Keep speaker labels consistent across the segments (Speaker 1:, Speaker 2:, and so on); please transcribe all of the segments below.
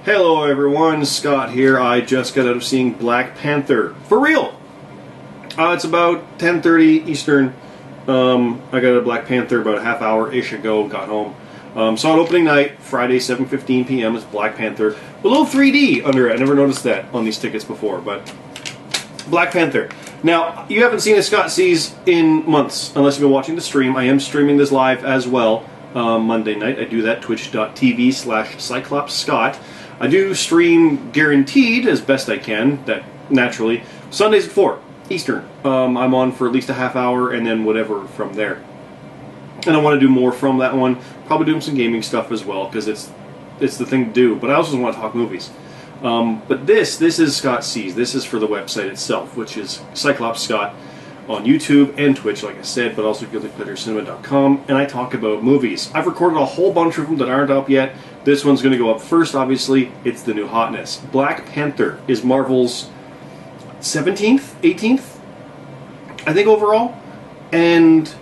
Speaker 1: Hello everyone, Scott here. I just got out of seeing Black Panther. For real! It's about 10:30 Eastern. I got a Black Panther about a half hour-ish ago, got home. Saw it opening night, Friday, 7:15 p.m. It's Black Panther. A little 3D under it. I never noticed that on these tickets before, but Black Panther. Now, you haven't seen a Scott Sees in months, unless you've been watching the stream. I am streaming this live as well, Monday night. I do that, twitch.tv/CyclopsScott. I do stream guaranteed as best I can, that naturally, Sundays at 4 Eastern. I'm on for at least a half hour and then whatever from there. And I want to do more from that one. Probably doing some gaming stuff as well, because it's the thing to do. But I also want to talk movies. But this is Scott Sees. This is for the website itself, which is Cyclops Scott on YouTube and Twitch, like I said, but also guiltypleasurecinema.com, and I talk about movies. I've recorded a whole bunch of them that aren't up yet. This one's going to go up first, obviously. It's the new hotness. Black Panther is Marvel's 17th, 18th, I think, overall, and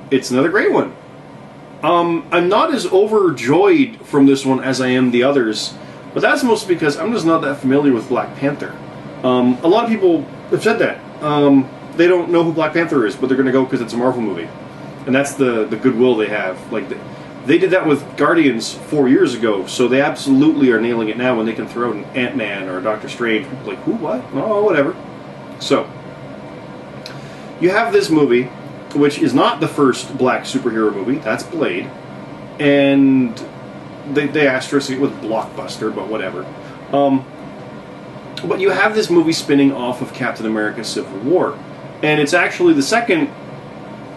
Speaker 1: it's another great one. I'm not as overjoyed from this one as I am the others, but that's mostly because I'm just not that familiar with Black Panther. A lot of people have said that. They don't know who Black Panther is, but they're going to go because it's a Marvel movie. And that's the goodwill they have. Like, they did that with Guardians 4 years ago, so they absolutely are nailing it now when they can throw out an Ant-Man or a Doctor Strange. People are like, who, what? Oh, whatever. So, you have this movie, which is not the first black superhero movie. That's Blade. And they asterisk it with blockbuster, but whatever. But you have this movie spinning off of Captain America Civil War. And it's actually the second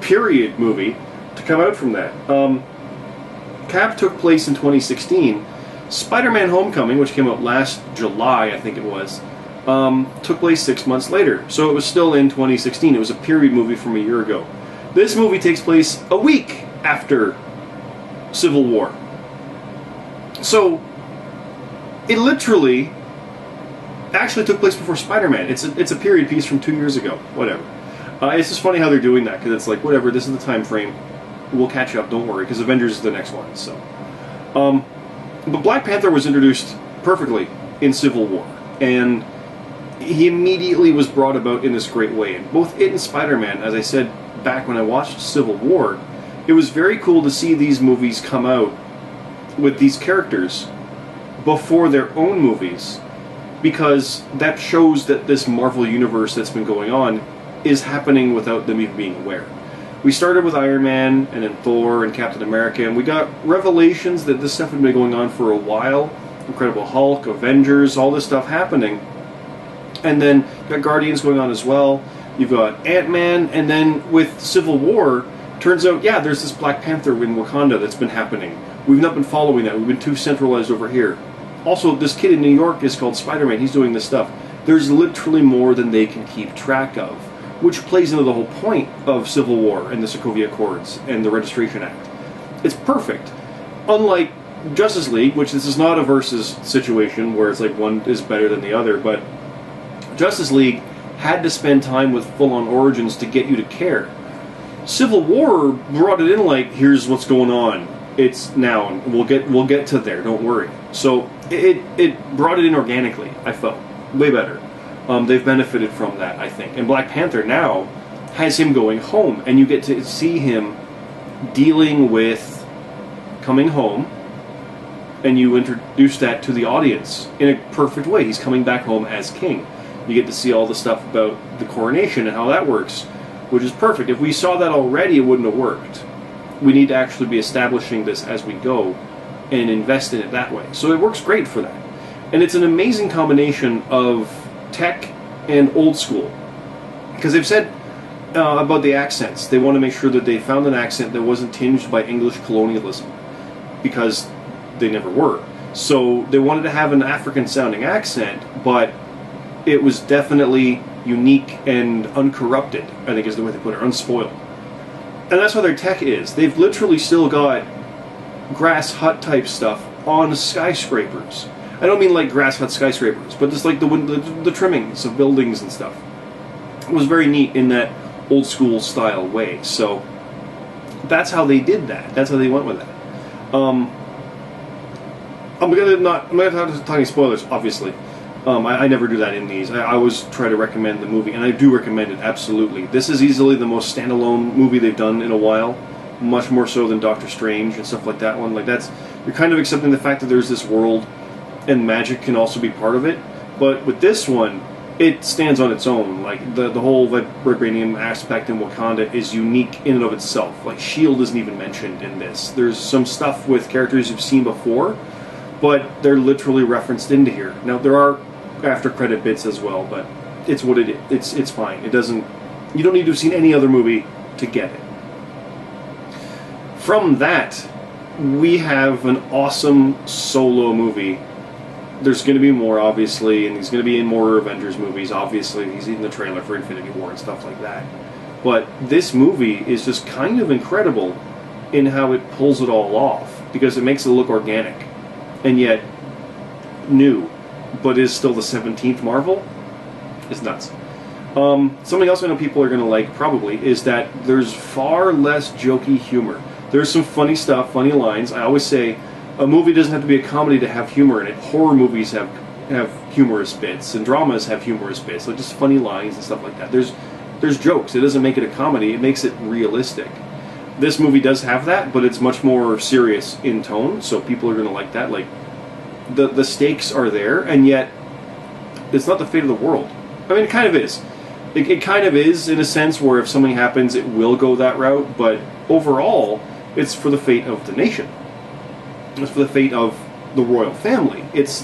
Speaker 1: period movie to come out from that. Cap took place in 2016. Spider-Man Homecoming, which came out last July, I think it was, took place 6 months later. So it was still in 2016. It was a period movie from a year ago. This movie takes place a week after Civil War. So it literally actually took place before Spider-Man. It's a period piece from 2 years ago. Whatever. It's just funny how they're doing that, because it's like, whatever, this is the time frame. We'll catch up, don't worry, because Avengers is the next one. So, but Black Panther was introduced perfectly in Civil War, and he immediately was brought about in this great way. And both it and Spider-Man, as I said back when I watched Civil War, it was very cool to see these movies come out with these characters before their own movies, because that shows that this Marvel universe that's been going on is happening without them even being aware. We started with Iron Man, and then Thor, and Captain America, and we got revelations that this stuff had been going on for a while. Incredible Hulk, Avengers, all this stuff happening. And then you got Guardians going on as well. You've got Ant-Man, and then with Civil War, turns out, yeah, there's this Black Panther in Wakanda that's been happening. We've not been following that. We've been too centralized over here. Also, this kid in New York is called Spider-Man. He's doing this stuff. There's literally more than they can keep track of, which plays into the whole point of Civil War and the Sokovia Accords and the Registration Act. It's perfect. Unlike Justice League, which this is not a versus situation where it's like one is better than the other, but Justice League had to spend time with full-on origins to get you to care. Civil War brought it in like, here's what's going on. It's now, and we'll get to there, don't worry. So it brought it in organically, I felt. Way better. They've benefited from that, I think. And Black Panther now has him going home, and you get to see him dealing with coming home, and you introduce that to the audience in a perfect way. He's coming back home as king. You get to see all the stuff about the coronation and how that works, which is perfect. If we saw that already, it wouldn't have worked. We need to actually be establishing this as we go and invest in it that way. So it works great for that. And it's an amazing combination of tech and old school, because they've said about the accents, they want to make sure that they found an accent that wasn't tinged by English colonialism, because they never were. So they wanted to have an African sounding accent, but it was definitely unique and uncorrupted, I think is the way they put it, unspoiled. And that's how their tech is. They've literally still got grass hut type stuff on skyscrapers. I don't mean like grass hut skyscrapers, but just like the trimmings of buildings and stuff. It was very neat in that old school style way. So that's how they did that. That's how they went with that. I'm gonna talk any spoilers, obviously. I never do that in these. I always try to recommend the movie, and I do recommend it, absolutely. This is easily the most standalone movie they've done in a while, much more so than Doctor Strange and stuff like that one. Like, you're kind of accepting the fact that there's this world, and magic can also be part of it. But with this one, it stands on its own. Like, the whole vibranium aspect in Wakanda is unique in and of itself. Like, S.H.I.E.L.D. isn't even mentioned in this. There's some stuff with characters you've seen before, but they're literally referenced into here. Now, there are after credit bits as well, but it's what it is. It's fine. It doesn't. You don't need to have seen any other movie to get it. From that, we have an awesome solo movie. There's going to be more, obviously, and he's going to be in more Avengers movies. Obviously, he's in the trailer for Infinity War and stuff like that. But this movie is just kind of incredible in how it pulls it all off, because it makes it look organic and yet new, but is still the 17th Marvel. It's nuts. Something else I know people are going to like, probably, is that there's far less jokey humor. There's some funny stuff, funny lines. I always say a movie doesn't have to be a comedy to have humor in it. Horror movies have humorous bits, and dramas have humorous bits, like just funny lines and stuff like that. There's jokes. It doesn't make it a comedy. It makes it realistic. This movie does have that, but it's much more serious in tone, so people are going to like that. Like, the stakes are there, and yet it's not the fate of the world. I mean, it kind of is. It kind of is, in a sense, where if something happens, it will go that route, but overall, it's for the fate of the nation. It's for the fate of the royal family. It's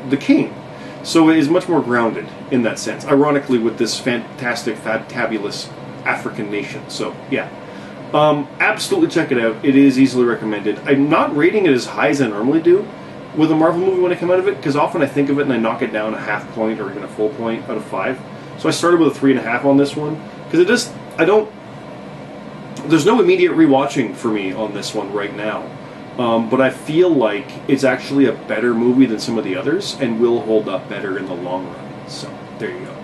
Speaker 1: the king. So it is much more grounded in that sense, ironically, with this fantastic, fantabulous African nation. So, yeah. Absolutely check it out. It is easily recommended. I'm not rating it as high as I normally do with a Marvel movie when I come out of it, because often I think of it and I knock it down a half point or even a full point out of 5. So I started with a 3.5 on this one, because there's no immediate rewatching for me on this one right now. But I feel like it's actually a better movie than some of the others and will hold up better in the long run. So, there you go.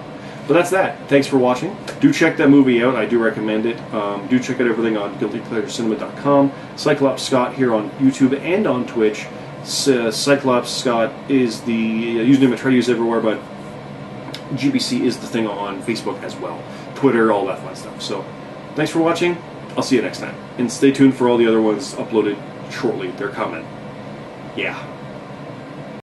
Speaker 1: But that's that. Thanks for watching. Do check that movie out. I do recommend it. Do check out everything on guiltypleasurecinema.com. Cyclops Scott here on YouTube and on Twitch. Cyclops Scott is the username I try to use everywhere, but GBC is the thing on Facebook as well. Twitter, all that fun stuff. So, thanks for watching. I'll see you next time. And stay tuned for all the other ones uploaded shortly. They're coming. Yeah.